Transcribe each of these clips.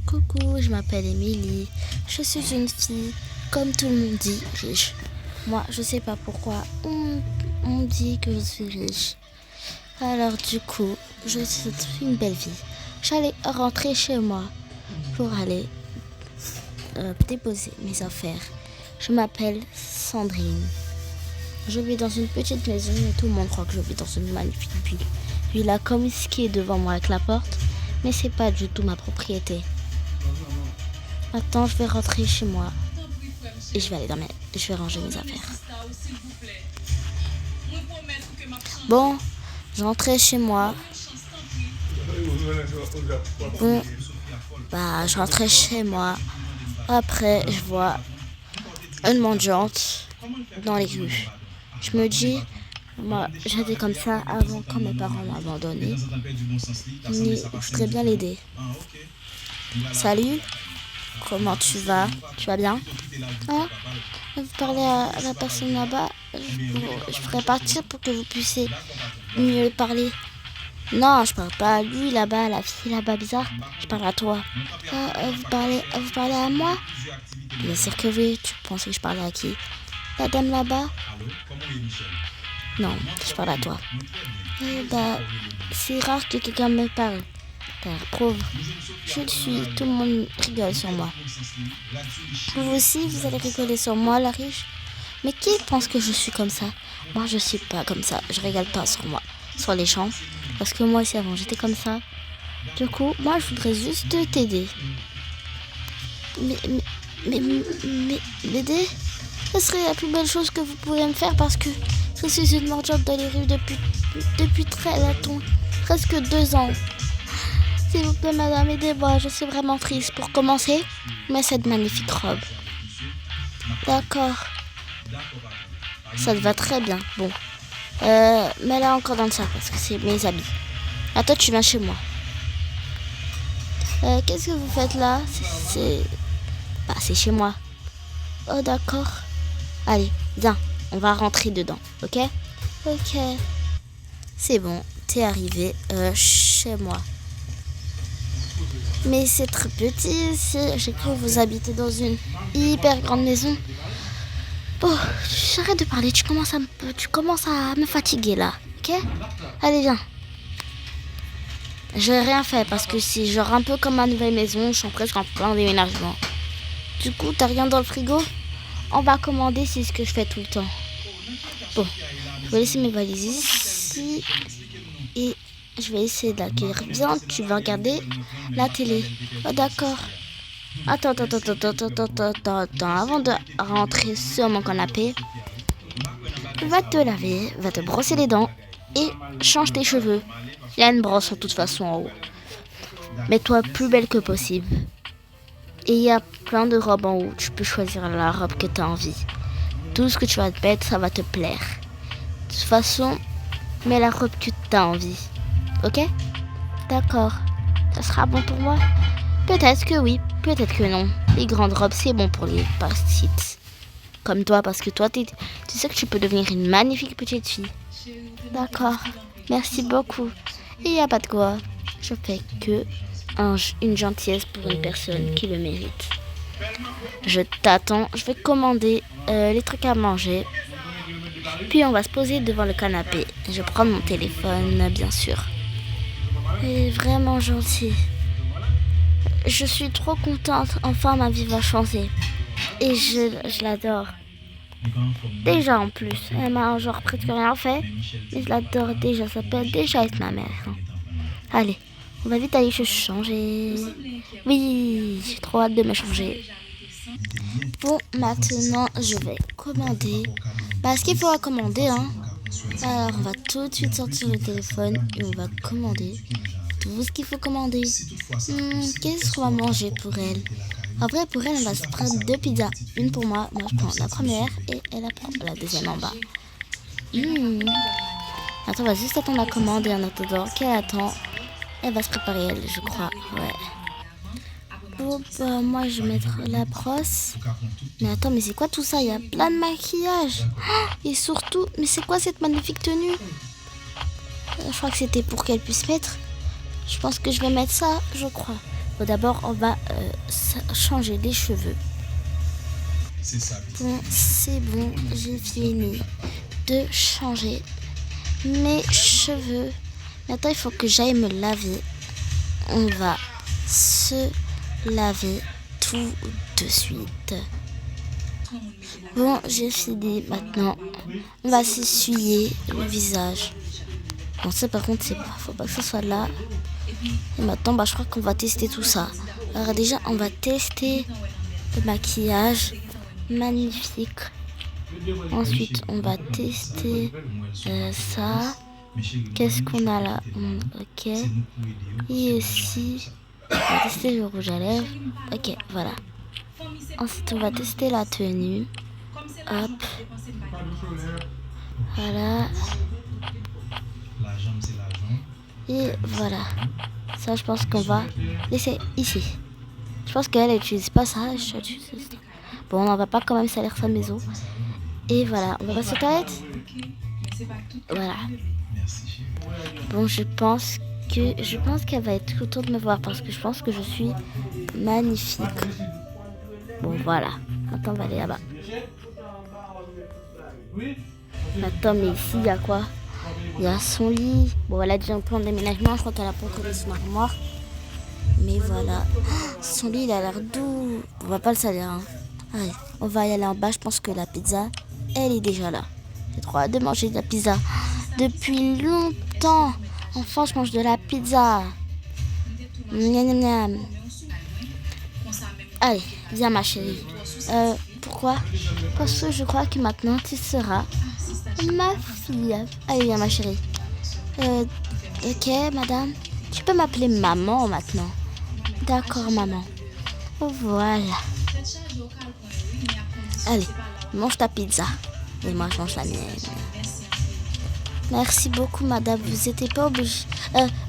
Coucou, je m'appelle Émilie. Je suis une fille, comme tout le monde dit, riche. Moi, je sais pas pourquoi on dit que je suis riche. Alors du coup, je souhaite une belle vie. J'allais rentrer chez moi pour aller déposer mes affaires. Je m'appelle Sandrine. Je vis dans une petite maison et tout le monde croit que je vis dans une magnifique villa comme ce qui est devant moi avec la porte, mais c'est pas du tout ma propriété. Maintenant, je vais rentrer chez moi et je vais aller dormir. Je vais ranger mes affaires. Bon, j'entrais chez moi. Bon, je rentrais chez moi. Après, je vois une mendiante dans les rues. Je me dis, moi, j'étais comme ça avant quand mes parents m'ont abandonné. Mais je voudrais bien l'aider. Salut, comment tu vas? Tu vas bien? Hein? Vous parlez à la personne là-bas? Je ferais partir pour que vous puissiez mieux parler. Non, je parle pas à lui là-bas, la fille là-bas bizarre. Je parle à toi. Vous parlez à moi? Bien sûr que oui. Tu pensais que je parlais à qui? La dame là-bas? Non, je parle à toi. C'est rare que quelqu'un me parle. Car pauvre, je le suis. Tout le monde rigole sur moi. Vous aussi, vous allez rigoler sur moi, la riche? Mais qui pense que je suis comme ça? Moi, je suis pas comme ça. Je rigole pas sur moi, sur les gens. Parce que moi aussi, avant, j'étais comme ça. Du coup, moi, je voudrais juste t'aider. Mais m'aider? Ce serait la plus belle chose que vous pourriez me faire parce que je suis une mendiante dans les rues depuis très longtemps. Presque 2 ans. S'il vous plaît, madame, aidez-moi. Je suis vraiment triste. Pour commencer, mets cette magnifique robe. D'accord. Ça te va très bien. Bon. Mets-la encore dans le sac parce que c'est mes habits. Ah, toi, tu viens chez moi. Qu'est-ce que vous faites là? C'est chez moi. Oh, d'accord. Allez, viens. On va rentrer dedans, ok? Ok. C'est bon. T'es arrivé chez moi. Mais c'est très petit ici. J'ai cru que vous habitez dans une hyper grande maison. Bon, j'arrête de parler. Tu commences à me fatiguer là. Ok? Allez, viens. J'ai rien fait parce que c'est genre un peu comme ma nouvelle maison. Je suis presque en plein déménagement. Du coup, t'as rien dans le frigo? On va commander, c'est ce que je fais tout le temps. Bon, je vais laisser mes valises ici. Et je vais essayer d'accueillir. Viens, tu vas regarder la télé. Oh, d'accord. Attends. Avant de rentrer sur mon canapé, va te laver, va te brosser les dents et change tes cheveux. Il y a une brosse de toute façon en haut. Mets-toi plus belle que possible. Et il y a plein de robes en haut. Tu peux choisir la robe que tu as envie. Tout ce que tu vas te mettre, ça va te plaire. De toute façon, mets la robe que tu as envie. Ok? D'accord. Ça sera bon pour moi? Peut-être que oui, peut-être que non. Les grandes robes, c'est bon pour les petites. Comme toi, parce que toi, tu sais que tu peux devenir une magnifique petite fille. D'accord. Merci beaucoup. Il n'y a pas de quoi. Je fais que une gentillesse pour une personne qui le mérite. Je t'attends. Je vais commander les trucs à manger. Puis on va se poser devant le canapé. Je prends mon téléphone, bien sûr. Il est vraiment gentil. Je suis trop contente. Enfin, ma vie va changer. Et je l'adore. Déjà en plus. Elle m'a genre presque rien fait. Mais je l'adore déjà. Ça peut déjà être ma mère. Allez, on va vite aller se changer. Oui, j'ai trop hâte de me changer. Bon, maintenant, je vais commander. Ce qu'il faudra commander, hein. Alors, on va tout de suite sortir le téléphone et on va commander tout ce qu'il faut commander. Qu'est-ce qu'on va manger pour elle? En vrai, pour elle, on va se prendre 2 pizzas. Une pour moi. Moi, je prends la première et elle prend la deuxième en bas. Attends, on va juste attendre la commande et en attendant qu'elle attend, elle va se préparer, elle, je crois. Ouais. Bon, moi, je vais mettre la brosse. Mais attends, mais c'est quoi tout ça? Il y a plein de maquillage. Et surtout, mais c'est quoi cette magnifique tenue? Je crois que c'était pour qu'elle puisse mettre. Je pense que je vais mettre ça, je crois. Bon, d'abord, on va changer les cheveux. Bon, c'est bon, j'ai fini de changer mes cheveux. Maintenant, il faut que j'aille me laver. On va se laver tout de suite. Bon, j'ai fini maintenant. On va s'essuyer le visage. Bon, ça par contre, faut pas que ce soit là. Et maintenant, je crois qu'on va tester tout ça. Alors déjà, on va tester le maquillage. Magnifique. Ensuite, on va tester ça. Qu'est-ce qu'on a là? Ok. Et ici, on va tester le rouge à lèvres. Ok, voilà. Ensuite, on va tester la tenue. Hop. Voilà. Et voilà. Ça, je pense qu'on va laisser ici. Je pense qu'elle n'utilise pas ça. Bon, on va pas quand même salir sa maison. Et voilà, on va passer aux toilettes. Voilà. Bon, je pense qu'elle va être contente de me voir parce que je pense que je suis magnifique. Bon, voilà. Maintenant, on va aller là-bas. Attends, mais ici, il y a quoi? Il y a son lit. Bon, elle a déjà un peu en déménagement. Je crois qu'elle a pas encore son armoire. Mais voilà. Son lit, il a l'air doux. On va pas le salir. Hein. Allez, on va y aller en bas. Je pense que la pizza, elle est déjà là. J'ai trop hâte de manger de la pizza. Depuis longtemps. Enfin, je mange de la pizza. Miam, miam. Allez, viens ma chérie. Pourquoi? Parce que je crois que maintenant, tu seras ma fille. Allez, viens ma chérie. Ok, madame. Tu peux m'appeler maman maintenant. D'accord, maman. Voilà. Allez, mange ta pizza. Et moi, je mange la mienne. Merci beaucoup, madame. Vous n'étiez pas obligée...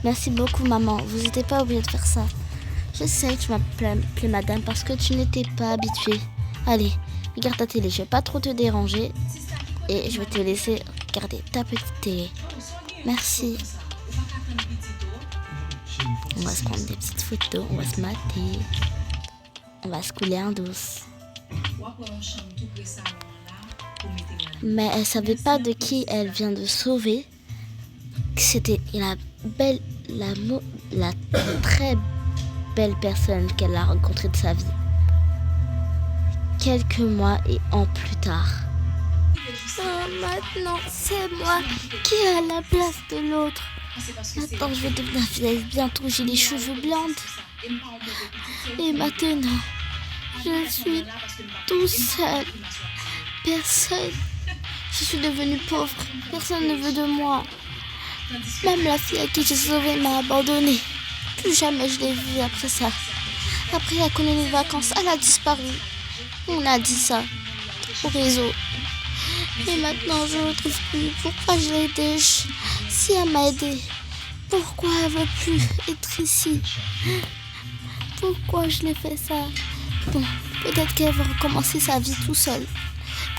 merci beaucoup, maman. Vous n'étiez pas obligée de faire ça. Je sais que tu m'appelais madame parce que tu n'étais pas habituée. Allez, regarde ta télé. Je vais pas trop te déranger. Et je vais te laisser regarder ta petite télé. Merci. On va se prendre des petites photos. On va se mater. On va se couler en douce. Mais elle savait pas de qui elle vient de sauver. C'était la très belle personne qu'elle a rencontrée de sa vie. Quelques mois et ans plus tard. Maintenant, c'est moi qui ai la place de l'autre. Maintenant, je vais devenir vieille. Bientôt, j'ai les cheveux blancs. Et maintenant, je suis tout seul. Personne. Je suis devenue pauvre. Personne ne veut de moi. Même la fille à qui j'ai sauvé m'a abandonnée. Plus jamais je l'ai vue après ça. Après, elle a connu les vacances. Elle a disparu. On a dit ça au réseau. Et maintenant, je ne le trouve plus. Pourquoi je l'ai aidée? Si elle m'a aidée, pourquoi elle ne veut plus être ici? Pourquoi je l'ai fait ça? Bon, peut-être qu'elle va recommencer sa vie tout seule.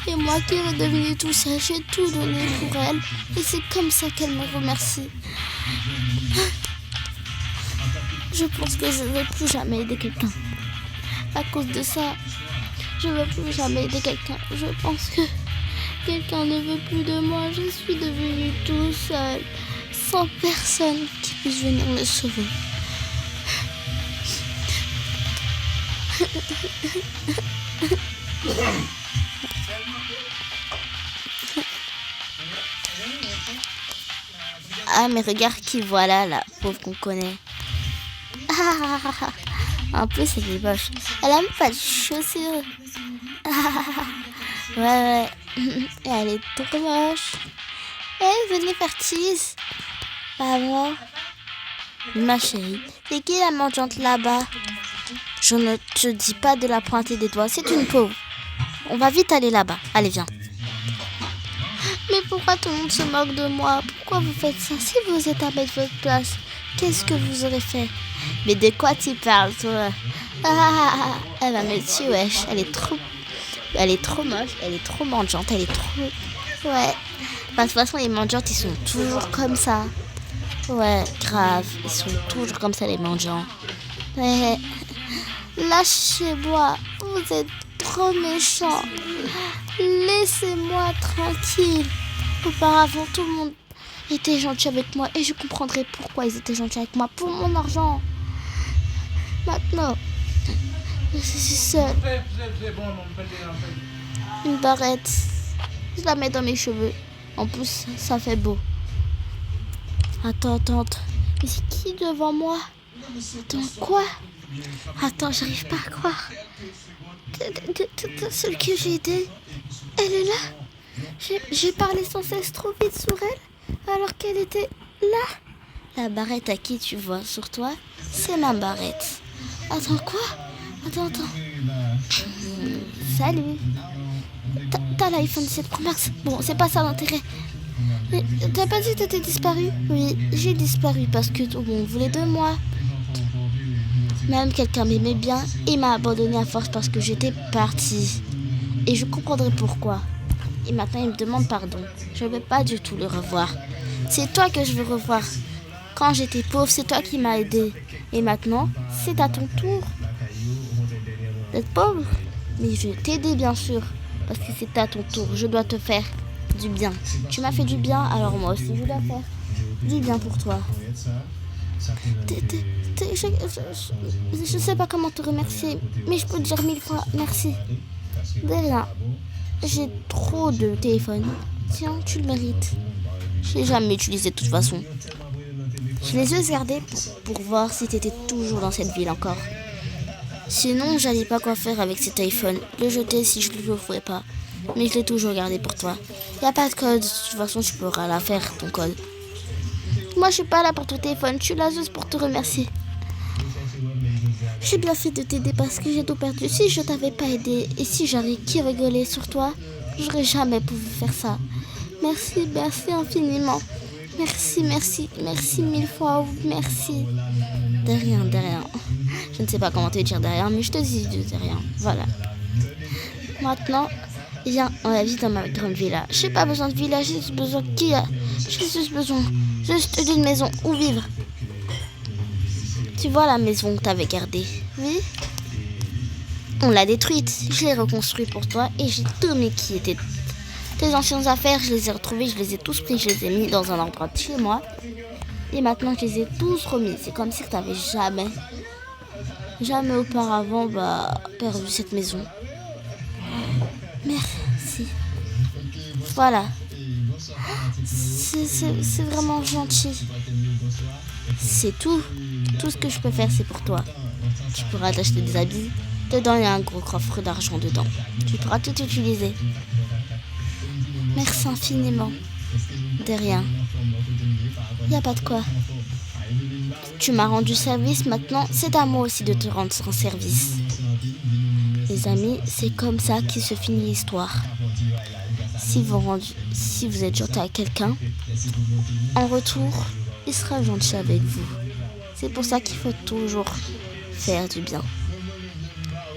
Et moi qui est redevenue tout seul, j'ai tout donné pour elle. Et c'est comme ça qu'elle me remercie. Je pense que je ne vais plus jamais aider quelqu'un. À cause de ça, je ne veux plus jamais aider quelqu'un. Je pense que quelqu'un ne veut plus de moi. Je suis devenue tout seule, sans personne qui puisse venir me sauver. Ah, mais regarde qui voilà, la pauvre qu'on connaît. En plus, elle est moche. Elle a même pas de chaussures. Ouais. Et elle est trop moche. Venez faire cheese. Pas moi. Ma chérie, c'est qui la mendiante là-bas? Je ne te dis pas de la pointer des doigts, c'est une pauvre. On va vite aller là-bas. Allez, viens. Mais pourquoi tout le monde se moque de moi? Pourquoi vous faites ça? Si vous êtes à mettre votre place, qu'est-ce que vous aurez fait? Mais de quoi tu parles, toi? Elle va me tuer, wesh. Elle est trop moche, elle est trop mendiante, elle est trop... Ouais. De toute façon, les mendiantes, ils sont toujours comme ça. Ouais, grave. Ils sont toujours comme ça, les mendiants. Eh, lâchez-moi, vous êtes trop méchants. Laissez-moi tranquille. Auparavant, tout le monde était gentil avec moi et je comprendrais pourquoi ils étaient gentils avec moi, pour mon argent. Maintenant, je suis seule. Une barrette, je la mets dans mes cheveux. En plus, ça fait beau. Attends. Mais c'est qui devant moi? Attends, quoi? Attends, j'arrive pas à croire. Celle que j'ai aidée, elle est là. J'ai parlé sans cesse trop vite sur elle, alors qu'elle était là. La barrette à qui tu vois sur toi, c'est ma barrette. Attends, quoi? Attends. Salut. T'as l'iPhone 17 Pro Max. Bon, c'est pas ça l'intérêt. Mais t'as pas dit que t'étais disparu? Oui, j'ai disparu parce que tout le monde voulait de moi. Même quelqu'un m'aimait bien et m'a abandonné à force parce que j'étais partie. Et je comprendrai pourquoi. Et maintenant il me demande pardon. Je ne veux pas du tout le revoir. C'est toi que je veux revoir. Quand j'étais pauvre, c'est toi qui m'as aidé. Et maintenant, c'est à ton tour d'être pauvre. Mais je vais t'aider bien sûr. Parce que c'est à ton tour. Je dois te faire du bien. Tu m'as fait du bien, alors moi aussi je dois faire du bien pour toi. Je sais pas comment te remercier, mais je peux te dire 1000 fois merci. De rien. J'ai trop de téléphone. Tiens, tu le mérites. Je l'ai jamais utilisé de toute façon. Je les ai gardés pour voir si t'étais toujours dans cette ville encore. Sinon, j'allais pas quoi faire avec cet iPhone. Le jeter si je le ferais pas. Mais je l'ai toujours gardé pour toi. Y a pas de code. De toute façon, tu pourras la faire, ton code. Moi, je suis pas là pour ton téléphone. Je suis là juste pour te remercier. J'ai bien fait de t'aider parce que j'ai tout perdu. Si je t'avais pas aidé et si j'avais qui rigoler sur toi, j'aurais jamais pu faire ça. Merci infiniment. Merci 1000 fois. Merci. De rien. Je ne sais pas comment te dire de rien, mais je te dis de rien. Voilà. Maintenant, viens, on va vivre dans ma grande villa. J'ai pas besoin de villa, j'ai juste besoin juste d'une maison où vivre. Tu vois la maison que t'avais gardée? Oui. On l'a détruite. Je l'ai reconstruite pour toi et j'ai tout mis qui étaient tes anciennes affaires. Je les ai retrouvées, je les ai tous pris, je les ai mis dans un endroit de chez moi. Et maintenant, je les ai tous remis. C'est comme si tu n'avais jamais auparavant perdu cette maison. Merci. Voilà. C'est vraiment gentil. C'est tout. Tout ce que je peux faire, c'est pour toi. Tu pourras t'acheter des habits. Dedans, il y a un gros coffre d'argent dedans. Tu pourras tout utiliser. Merci infiniment. De rien. Il n'y a pas de quoi. Tu m'as rendu service, maintenant c'est à moi aussi de te rendre son service. Les amis, c'est comme ça qu'il se finit l'histoire. Si vous êtes gentil à quelqu'un, en retour, il sera gentil avec vous. C'est pour ça qu'il faut toujours faire du bien.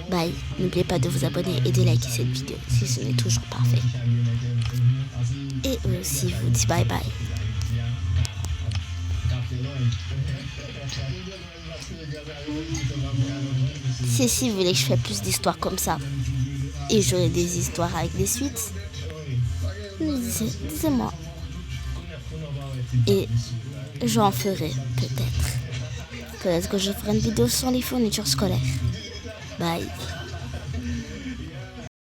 Bye. N'oubliez pas de vous abonner et de liker cette vidéo si ce n'est toujours pas fait. Et eux aussi vous disent bye bye. Si vous voulez que je fasse plus d'histoires comme ça et j'aurai des histoires avec des suites, disez-moi. Et j'en ferai peut-être. Peut-être que je ferai une vidéo sur les fournitures scolaires. Bye.